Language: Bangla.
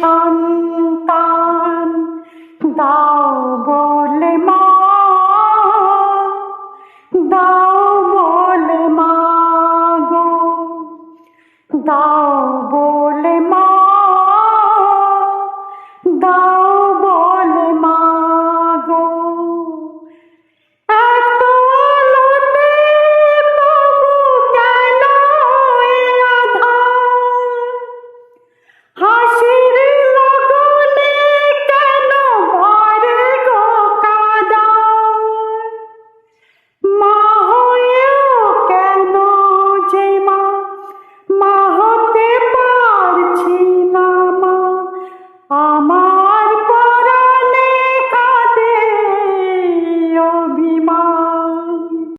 সন্তান দাও বলে মা, দাও বলে মা গো, দাও বলে মা, দাও বলে মা গো। এত আলোতে তবু কেন এ আঁধার, হাসির লগনে কেন ভরে গো কাঁদার, মা হয়েও কেন যে মা হতে পারছি না মা, আমার